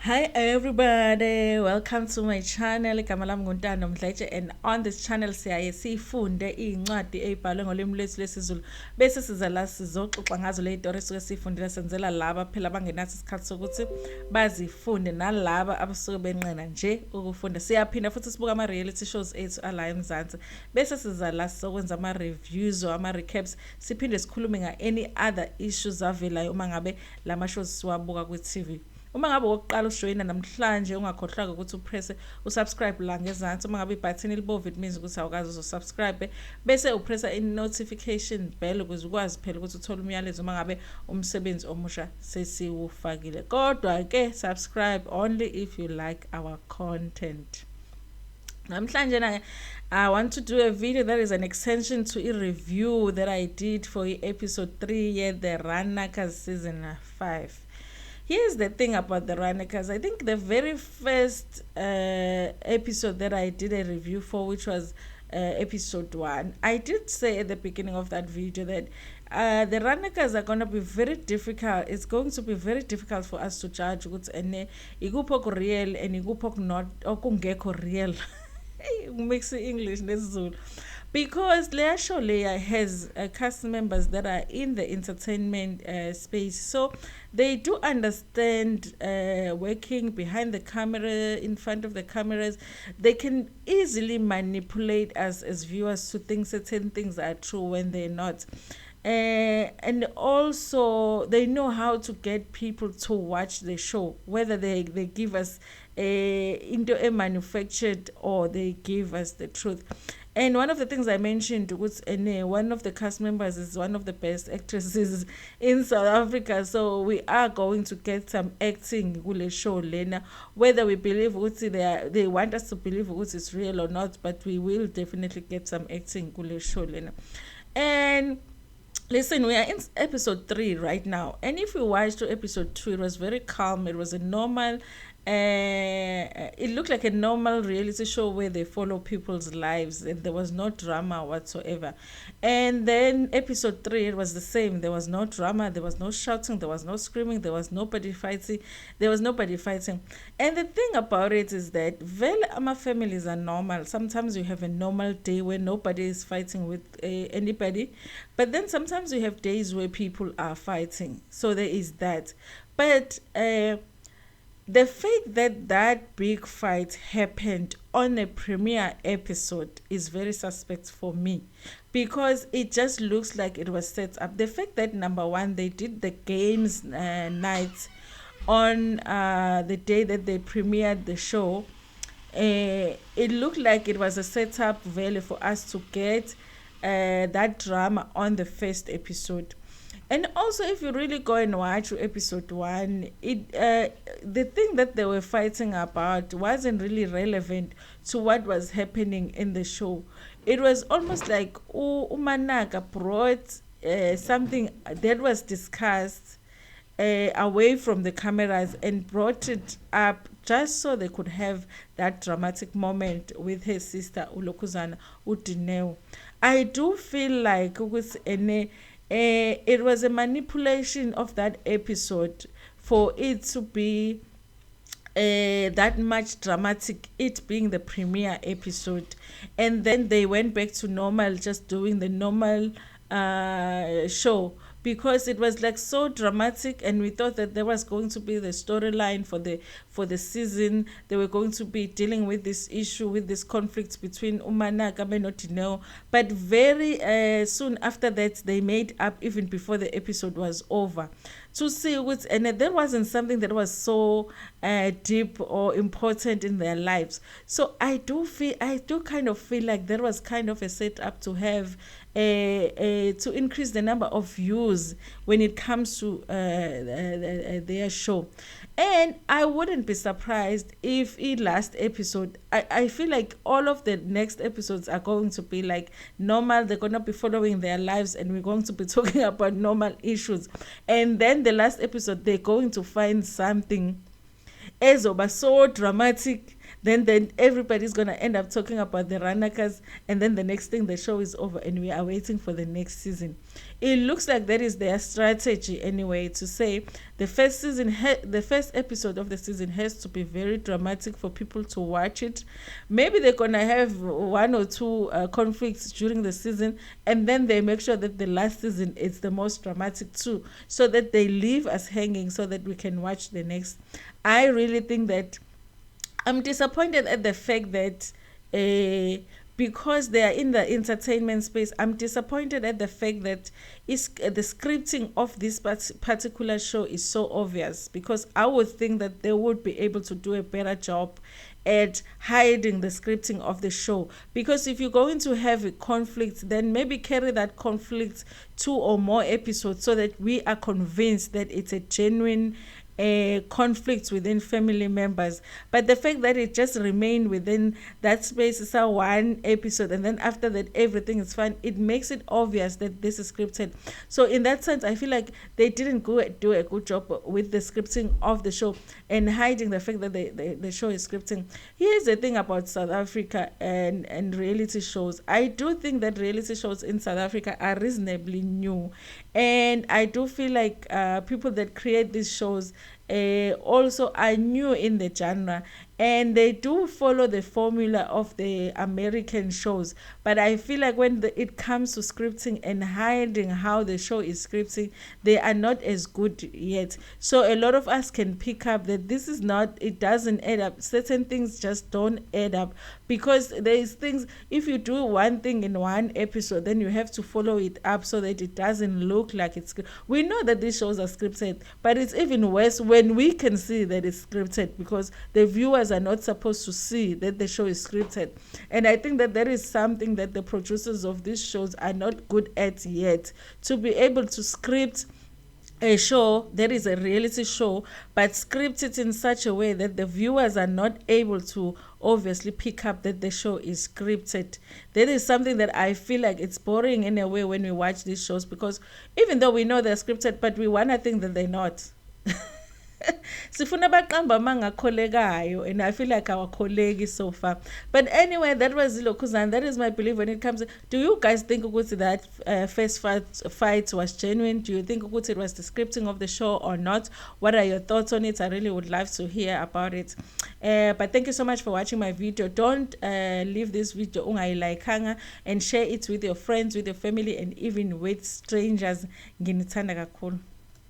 Hi everybody, welcome to my channel. Igama lami nguNtando Mdletshe, and on this channel siyaye sifunde incwadi ezibhalwe ngolimi lwethu lwesiZulu bese siza la sizoxoxa ngazo le story esuke sifundile senzela laba phela bangenathi isikhathi sokuthi bazifunde nalaba abasuke benqena nje ukufunda. Siyaphinda futhi sibuka ama reality shows ethu ala eMzansi bese siza la sokwenza ama reviews or ama recaps, siphinde sikhulume nga any other issues avelayo uma ngabe lama shows siwabuka ku TV. Uma ngabe wokuqala ushoyina namhlanje ungakhohlwa ukuthi upress usubscribe la ngezansi. Uma ngabe ibutton libomvu it means ukuthi awukazi uzosubscribe bese upressa i-notification bell ukuze ukwazi phela ukuthi uthole umyalezo uma ngabe umsebenzi omusha sesiwufakile. Kodwa ke subscribe only if you like our content. Namhlanje na I want to do a video that is an extension to a review that I did for episode 3 the Ranakas season 5. Here's the thing about the Ranakas. I think the very first episode that I did a review for, which was episode 1, I did say at the beginning of that video that the Ranakas are going to be very difficult. It's going to be very difficult for us to judge what's igupok real and igupok not or kungeko real. Mix English Zulu. Because Leia Show Leia has cast members that are in the entertainment space, so they do understand working behind the camera, in front of the cameras. They can easily manipulate us as viewers to think certain things are true when they're not. And also they know how to get people to watch the show, whether they give us into a manufactured or they give us the truth. And one of the things I mentioned was one of the cast members is one of the best actresses in South Africa. So we are going to get some acting kule show lena. Whether we believe they want us to believe it's real or not, but we will definitely get some acting kule show lena. And listen, we are in episode 3 right now. And if you watched episode 2, it was very calm. It was a normal it looked like a normal reality show where they follow people's lives and there was no drama whatsoever. And then episode 3, it was the same. There was no drama, there was no shouting, there was no screaming, there was nobody fighting. And the thing about it is that our families are normal. Sometimes you have a normal day where nobody is fighting with anybody, but then sometimes you have days where people are fighting. So there is that. But the fact that that big fight happened on a premiere episode is very suspect for me, because it just looks like it was set up. The fact that, number one, they did the games night on the day that they premiered the show, it looked like it was a setup value for us to get that drama on the first episode. And also, if you really go and watch episode 1, the thing that they were fighting about wasn't really relevant to what was happening in the show. It was almost like Umanaka brought something that was discussed away from the cameras and brought it up just so they could have that dramatic moment with her sister Ulokuzana Udineo. I do feel like it was a manipulation of that episode for it to be that much dramatic, it being the premiere episode. And then they went back to normal, just doing the normal show, because it was like so dramatic, and we thought that there was going to be the storyline for the season. They were going to be dealing with this issue, with this conflict between Umanaka and Otino. But very soon after that, they made up even before the episode was over. To see what, and that wasn't something that was so deep or important in their lives. So I do kind of feel like there was kind of a setup to have to increase the number of views when it comes to their show. And I wouldn't be surprised if in last episode, I feel like all of the next episodes are going to be like normal. They're going to be following their lives, and we're going to be talking about normal issues. And then the last episode, they're going to find something ezoba so dramatic then everybody's gonna end up talking about the Ranakas, and then the next thing, the show is over and we are waiting for the next season. It looks like that is their strategy anyway, to say the first season, the first episode of the season has to be very dramatic for people to watch it. Maybe they're gonna have one or two conflicts during the season, and then they make sure that the last season is the most dramatic too, so that they leave us hanging so that we can watch the next. I really think that I'm disappointed at the fact that because they are in the entertainment space, I'm disappointed at the fact that the scripting of this particular show is so obvious, because I would think that they would be able to do a better job at hiding the scripting of the show. Because if you're going to have a conflict, then maybe carry that conflict 2 or more episodes so that we are convinced that it's a genuine conflicts within family members. But the fact that it just remained within that space is a one episode, and then after that everything is fine, it makes it obvious that this is scripted. So in that sense, I feel like they didn't do a good job with the scripting of the show and hiding the fact that the show is scripting. Here's the thing about South Africa and reality shows. I do think that reality shows in South Africa are reasonably new, and I do feel like people that create these shows also are new in the genre, and they do follow the formula of the American shows. But I feel like when it comes to scripting and hiding how the show is scripting, they are not as good yet. So a lot of us can pick up that this is not, it doesn't add up. Certain things just don't add up, because there's things, if you do one thing in one episode, then you have to follow it up so that it doesn't look like it's. We know that these shows are scripted, but it's even worse when we can see that it's scripted, because the viewers are not supposed to see that the show is scripted. And I think that is something that the producers of these shows are not good at yet, to be able to script a show that is a reality show, but script it in such a way that the viewers are not able to obviously pick up that the show is scripted. That is something that I feel like it's boring in a way when we watch these shows, because even though we know they're scripted, but we want to think that they're not. Sifuna baqamba mangakholekayo, and I feel like our colleague so far. But anyway, that was Lokuzan. That is my belief when it comes. Do you guys think that first fight was genuine? Do you think it was the scripting of the show or not? What are your thoughts on it? I really would love to hear about it. But thank you so much for watching my video. Don't leave this video ungayilikeanga, and share it with your friends, with your family, and even with strangers. Nginithanda kakhulu.